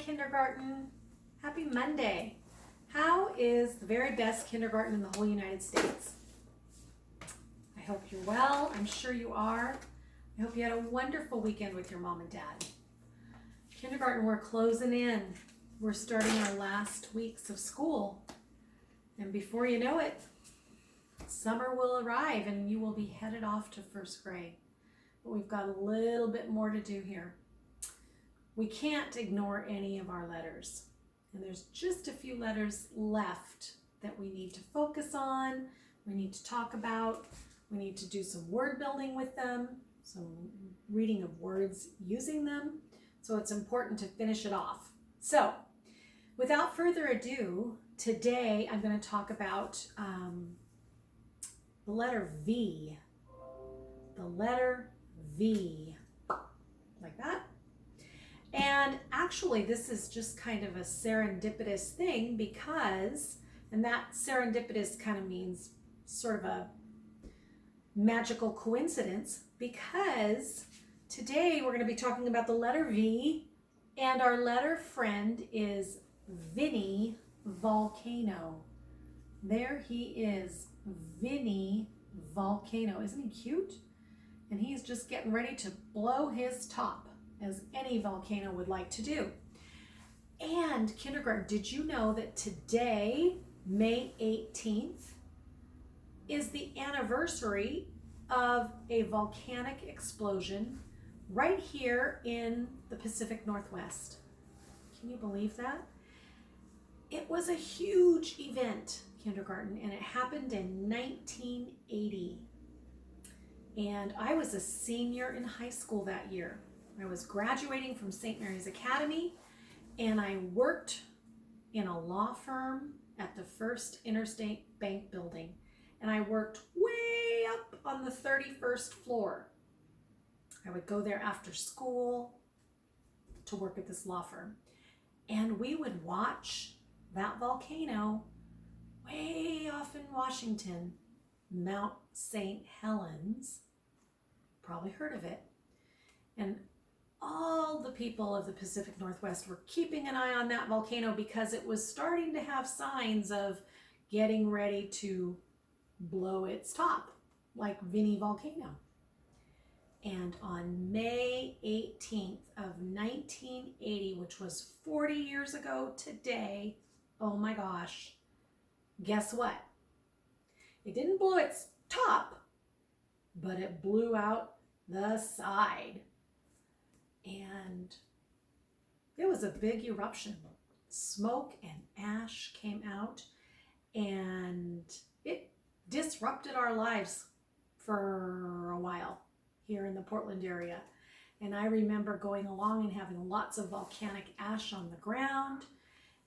Kindergarten. Happy Monday. How is the very best kindergarten in the whole United States? I hope you're well. I'm sure you are. I hope you had a wonderful weekend with your mom and dad. Kindergarten, we're closing in. We're starting our last weeks of school. And before you know it, summer will arrive and you will be headed off to first grade. But we've got a little bit more to do here. We can't ignore any of our letters. And there's just a few letters left that we need to focus on, we need to talk about, we need to do some word building with them, some reading of words using them. So it's important to finish it off. So without further ado, today I'm going to talk about the letter V. The letter V. Like that. And actually, this is just kind of a serendipitous thing because, and that serendipitous kind of means sort of a magical coincidence, because today we're going to be talking about the letter V, and our letter friend is Vinny Volcano. There he is, Vinny Volcano. Isn't he cute? And he's just getting ready to blow his top, as any volcano would like to do. And kindergarten, did you know that today, May 18th, is the anniversary of a volcanic explosion right here in the Pacific Northwest? Can you believe that? It was a huge event, kindergarten, and it happened in 1980. And I was a senior in high school that year. I was graduating from St. Mary's Academy, and I worked in a law firm at the First Interstate Bank building, and I worked way up on the 31st floor. I would go there after school to work at this law firm, and we would watch that volcano way off in Washington, Mount St. Helens. Probably heard of it. And all the people of the Pacific Northwest were keeping an eye on that volcano because it was starting to have signs of getting ready to blow its top, like Vinny Volcano. And on May 18th of 1980, which was 40 years ago today, oh my gosh, guess what? It didn't blow its top, but it blew out the side. And it was a big eruption. Smoke and ash came out, and it disrupted our lives for a while here in the Portland area. And I remember going along and having lots of volcanic ash on the ground,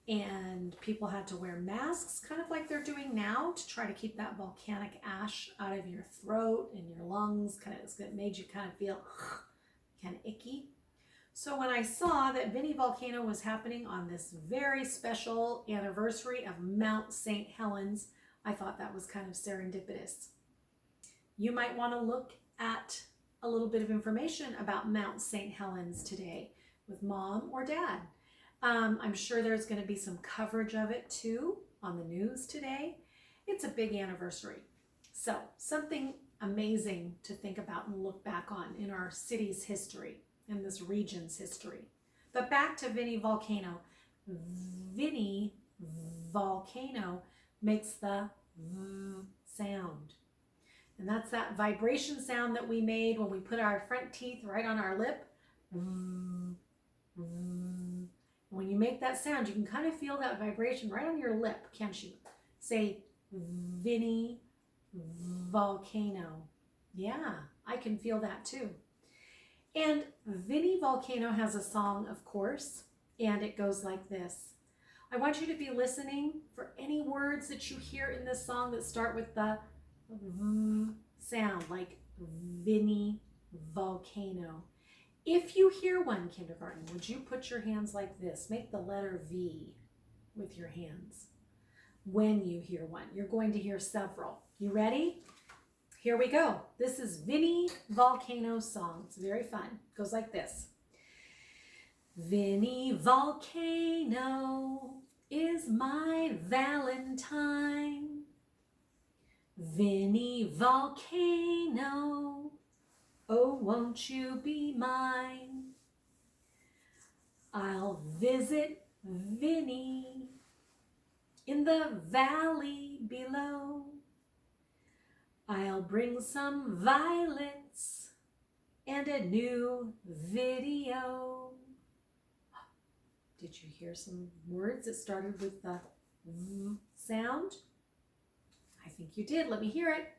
and people had to wear masks, kind of like they're doing now, to try to keep that volcanic ash out of your throat and your lungs. It made you kind of feel kind of icky. So when I saw that Vinny Volcano was happening on this very special anniversary of Mount St. Helens, I thought that was kind of serendipitous. You might want to look at a little bit of information about Mount St. Helens today with mom or dad. I'm sure there's going to be some coverage of it too on the news today. It's a big anniversary. So something amazing to think about and look back on in our city's history, in this region's history. But back to Vinny Volcano. Vinny Volcano makes the V sound. And that's that vibration sound that we made when we put our front teeth right on our lip. When you make that sound, you can kind of feel that vibration right on your lip, can't you? Say, Vinny Volcano. Yeah, I can feel that too. And Vinny Volcano has a song, of course, and it goes like this. I want you to be listening for any words that you hear in this song that start with the V sound, like Vinny Volcano. If you hear one, kindergarten, would you put your hands like this? Make the letter V with your hands. When you hear one, you're going to hear several. You ready? Here we go. This is Vinny Volcano's song. It's very fun. It goes like this. Vinny Volcano is my Valentine. Vinny Volcano, oh, won't you be mine? I'll visit Vinny in the valley below. I'll bring some violets and a new video. Did you hear some words that started with the V sound? I think you did. Let me hear it.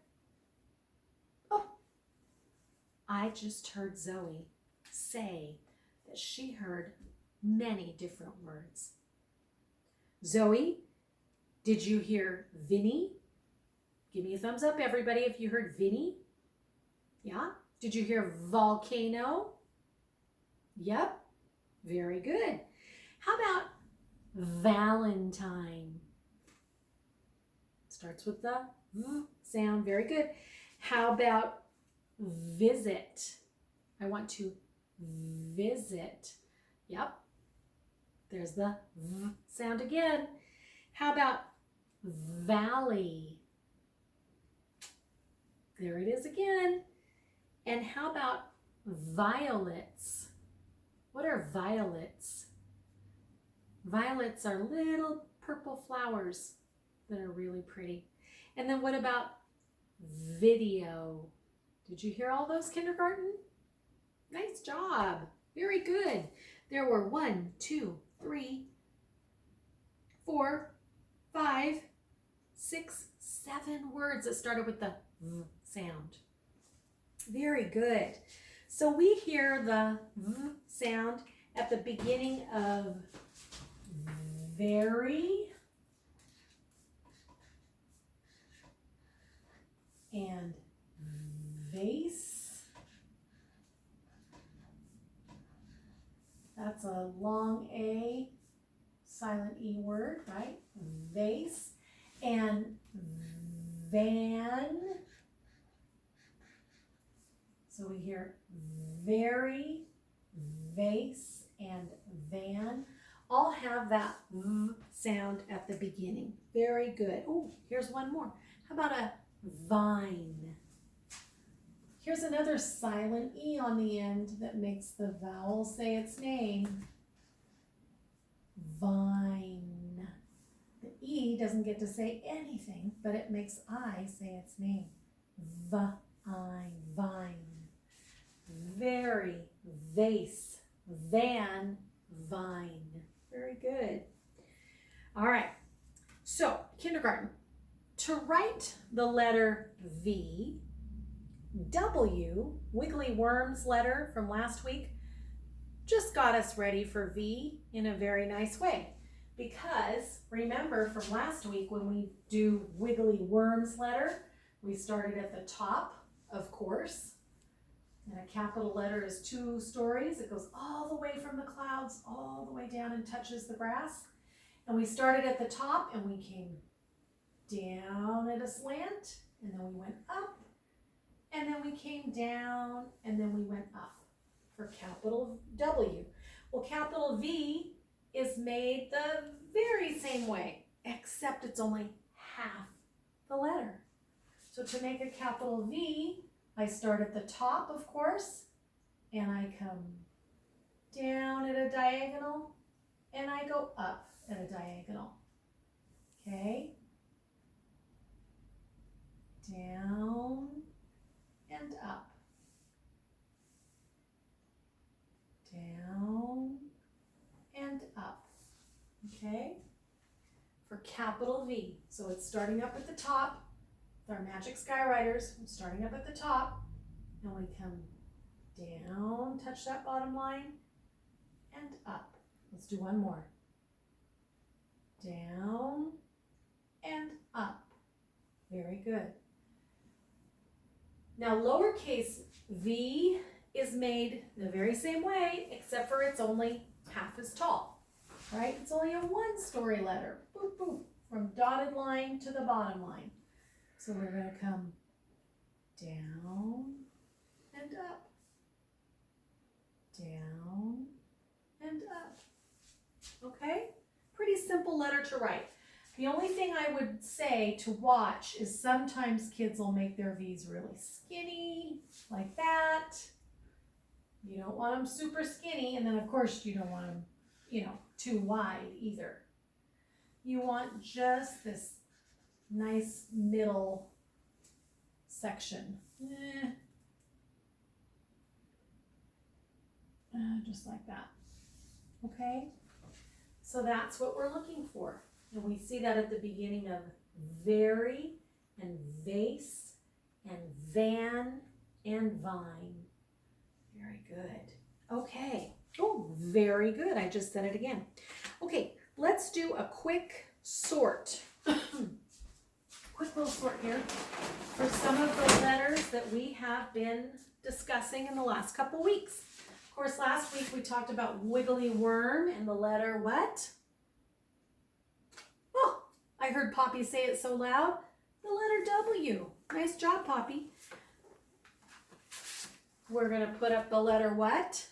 Oh, I just heard Zoe say that she heard many different words. Zoe, did you hear Vinny? Give me a thumbs up, everybody, if you heard Vinny. Yeah? Did you hear volcano? Yep. Very good. How about Valentine? Starts with the V sound. Very good. How about visit? I want to visit. Yep. There's the V sound again. How about valley? There it is again. And how about violets? What are violets? Violets are little purple flowers that are really pretty. And then what about video? Did you hear all those, kindergarten? Nice job. Very good. There were 1, 2, 3, 4, 5, 6, 7 words that started with the V sound. Very good. So we hear the V sound at the beginning of very and vase. That's a long A, silent E word, right? Vase. And van. So we hear very, vase, and van. All have that V sound at the beginning. Very good. Oh, here's one more. How about a vine? Here's another silent E on the end that makes the vowel say its name. Vine. The E doesn't get to say anything, but it makes I say its name. Vine, vine. Very, vase, van, vine. Very good. All right. So, kindergarten. To write the letter V, W, Wiggly Worm's letter from last week, just got us ready for V in a very nice way. Because remember from last week when we do Wiggly Worm's letter, we started at the top, of course. And a capital letter is 2 stories. It goes all the way from the clouds, all the way down and touches the grass. And we started at the top and we came down at a slant, and then we went up, and then we came down, and then we went up for capital W. Well, capital V is made the very same way, except it's only half the letter. So to make a capital V, I start at the top, of course, and I come down at a diagonal, and I go up at a diagonal. Okay? Down and up. Down and up. Okay? For capital V. So it's starting up at the top. With our Magic Skywriters, starting up at the top. And we come down, touch that bottom line, and up. Let's do one more. Down and up. Very good. Now, lowercase v is made the very same way, except for it's only half as tall, right? It's only a 1-story letter, boop, boop, from dotted line to the bottom line. So we're going to come down and up, down and up. Okay? Pretty simple letter to write. The only thing I would say to watch is sometimes kids will make their V's really skinny, like that. You don't want them super skinny, and then of course you don't want them, too wide either. You want just this nice middle section. Just like that. Okay? So that's what we're looking for. And we see that at the beginning of very and vase and van and vine. Very good. Okay. Oh, very good. I just said it again. Okay, let's do a quick sort. Quick little sort here for some of the letters that we have been discussing in the last couple weeks. Of course, last week we talked about wiggly worm and the letter what? Oh, I heard Poppy say it so loud. The letter W. Nice job, Poppy. We're going to put up the letter what?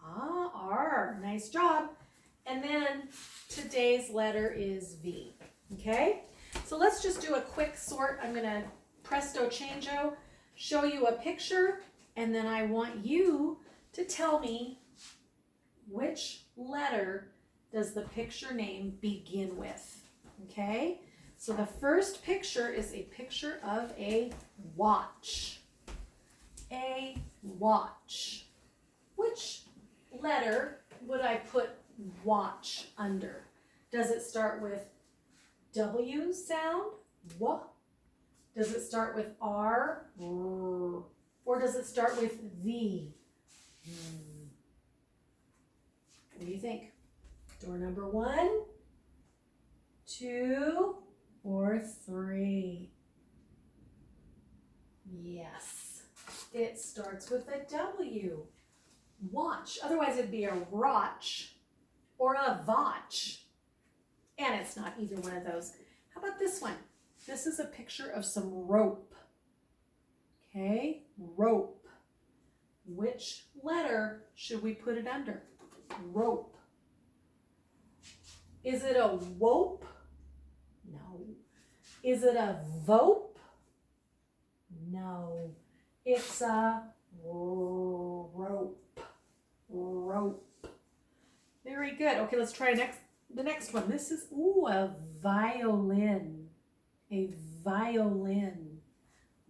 R. Nice job. And then today's letter is V. Okay? So let's just do a quick sort. I'm going to presto changeo, show you a picture, and then I want you to tell me which letter does the picture name begin with. Okay? So the first picture is a picture of a watch. A watch. Which letter would I put watch under? Does it start with W sound? W? Does it start with R? R? Or does it start with V? What do you think? Door number 1, 2, or 3? Yes, it starts with a W. Watch. Otherwise it'd be a rotch or a votch. And it's not either one of those. How about this one? This is a picture of some rope. Okay, rope. Which letter should we put it under? Rope. Is it a wope? No. Is it a vope? No. It's a rope. Rope. Very good. Okay, let's try the next one. This is, a violin. A violin.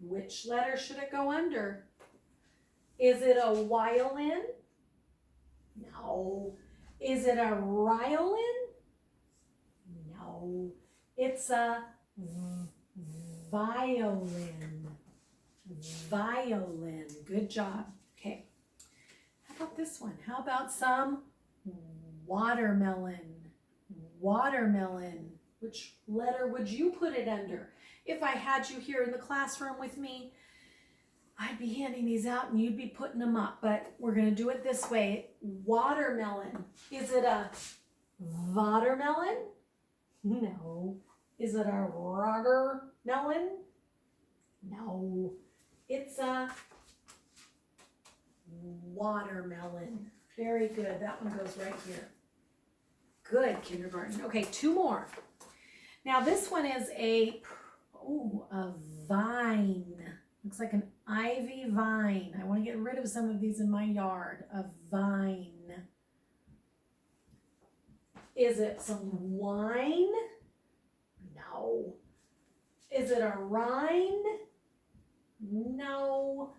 Which letter should it go under? Is it a violin? No. Is it a riolin? No. It's a violin. Violin. Good job. Okay. How about this one? How about some watermelon? Watermelon. Which letter would you put it under? If I had you here in the classroom with me, I'd be handing these out and you'd be putting them up, but we're going to do it this way. Watermelon. Is it a watermelon? No. Is it a watermelon? No. It's a watermelon. Very good. That one goes right here. Good, kindergarten. Okay, 2 more. Now this one is a vine. Looks like an ivy vine. I want to get rid of some of these in my yard. A vine. Is it some wine? No. Is it a rind? No.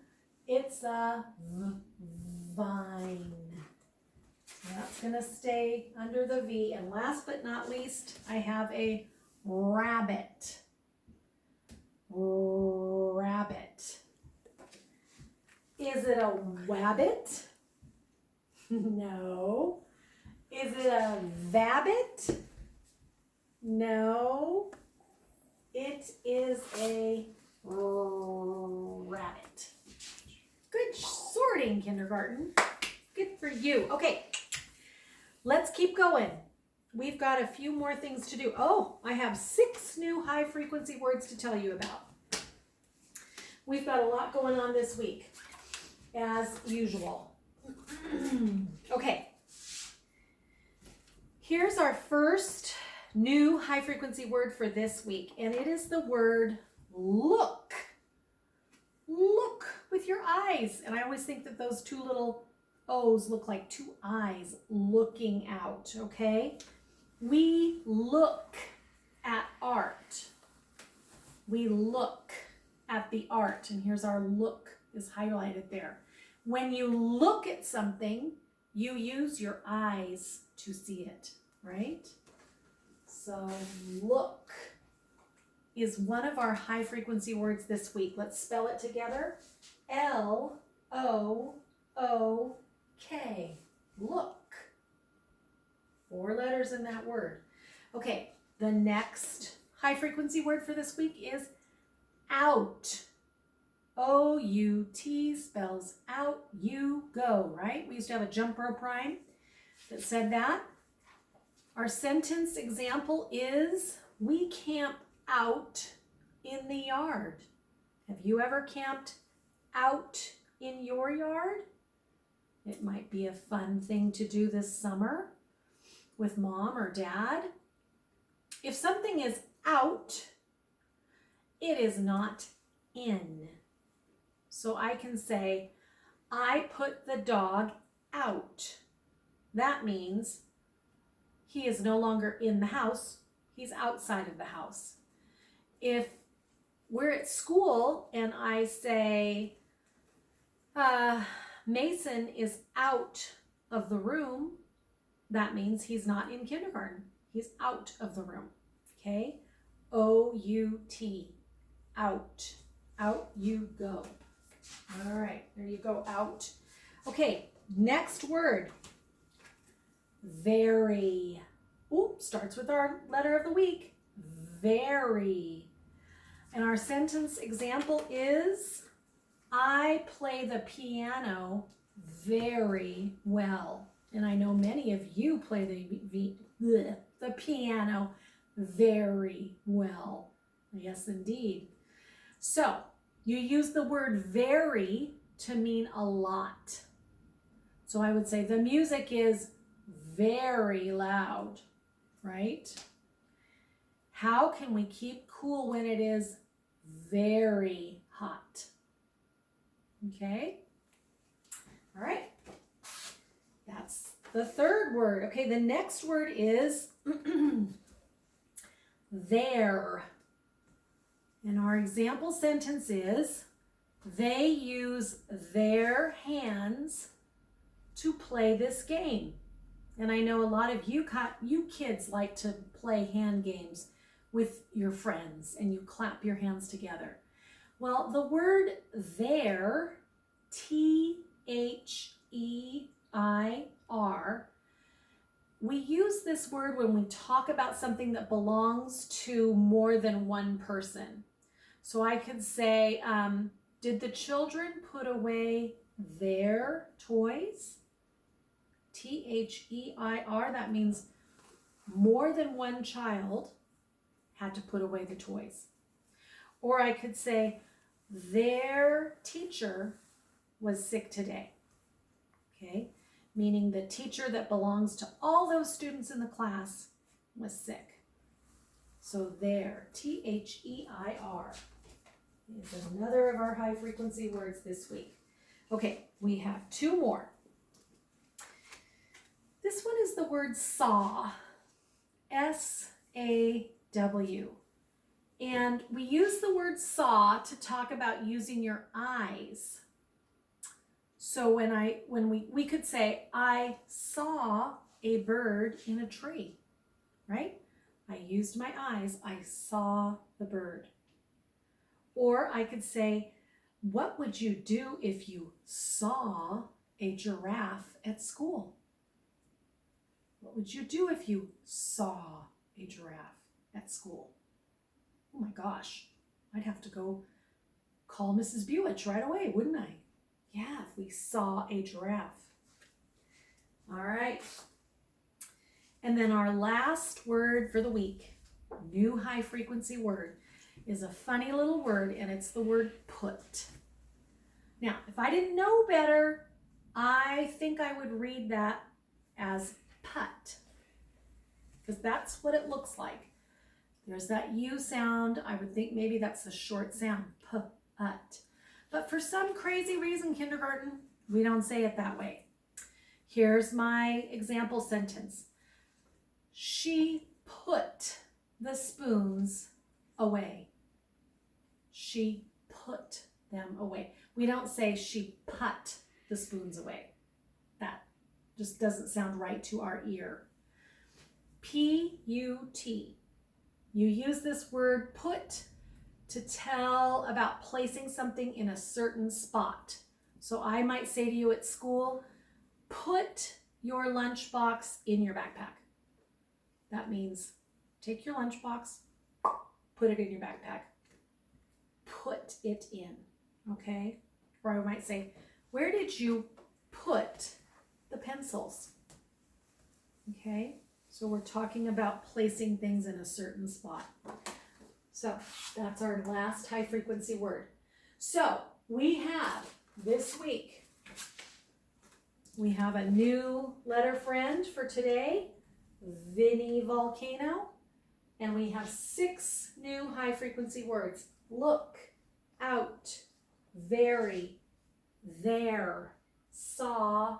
It's a vine. That's going to stay under the V. And last but not least, I have a rabbit. Rabbit. Is it a wabbit? No. Is it a vabbit? No. It is a rabbit. Good sorting, kindergarten. Good for you. Okay, let's keep going. We've got a few more things to do. Oh, I have 6 new high frequency words to tell you about. We've got a lot going on this week, as usual. Okay. Here's our first new high frequency word for this week, and it is the word look. Look with your eyes. And I always think that those two little O's look like two eyes looking out, okay? We look at art. We look at the art, and here's our look is highlighted there. When you look at something, you use your eyes to see it, right? So look is one of our high frequency words this week. Let's spell it together. L-O-O-K. Look. 4 letters in that word. Okay, the next high frequency word for this week is out. O-U-T spells out, you go, right? We used to have a jump rope rhyme that said that. Our sentence example is, we camp out in the yard. Have you ever camped out in your yard? It might be a fun thing to do this summer with mom or dad. If something is out, it is not in. So I can say, I put the dog out. That means he is no longer in the house, he's outside of the house. If we're at school and I say, Mason is out of the room, that means he's not in kindergarten. He's out of the room, okay? O-U-T, out. Out you go. All right, there you go, out. Okay, next word. Very. Ooh, starts with our letter of the week. Very. And our sentence example is, I play the piano very well. And I know many of you play the piano very well. Yes, indeed. So, you use the word very to mean a lot. So I would say the music is very loud, right? How can we keep cool when it is very hot? Okay? All right. That's the third word. Okay, the next word is there. And our example sentence is, they use their hands to play this game. And I know a lot of you kids like to play hand games with your friends and you clap your hands together. Well, the word there, T-H-E-I-R, we use this word when we talk about something that belongs to more than one person. So I could say, did the children put away their toys? T-H-E-I-R, that means more than one child had to put away the toys. Or I could say, their teacher was sick today. Okay, meaning the teacher that belongs to all those students in the class was sick. So there, T-H-E-I-R, is another of our high frequency words this week. Okay, we have 2 more. This one is the word saw, S-A-W. And we use the word saw to talk about using your eyes. So when we could say, I saw a bird in a tree, right? I used my eyes, I saw the bird. Or I could say, what would you do if you saw a giraffe at school? What would you do if you saw a giraffe at school? Oh my gosh, I'd have to go call Mrs. Bewitch right away, wouldn't I? Yeah, if we saw a giraffe. All right. And then our last word for the week, new high frequency word, is a funny little word, and it's the word put. Now, if I didn't know better, I think I would read that as put, because that's what it looks like. There's that U sound. I would think maybe that's a short sound, put. But for some crazy reason, kindergarten, we don't say it that way. Here's my example sentence. She put the spoons away. She put them away. We don't say she put the spoons away. That just doesn't sound right to our ear. P-U-T. You use this word put to tell about placing something in a certain spot. So I might say to you at school, put your lunchbox in your backpack. That means take your lunchbox, put it in your backpack. Put it in, okay? Or I might say, where did you put the pencils? Okay, so we're talking about placing things in a certain spot. So that's our last high frequency word. So we have this week, we have a new letter friend for today, Vinny Volcano, and we have 6 new high frequency words. Look, out, very, there, saw,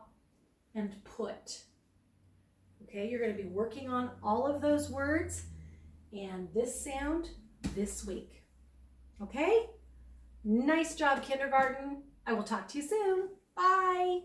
and put. Okay, you're going to be working on all of those words and this sound this week. Okay? Nice job, kindergarten. I will talk to you soon. Bye.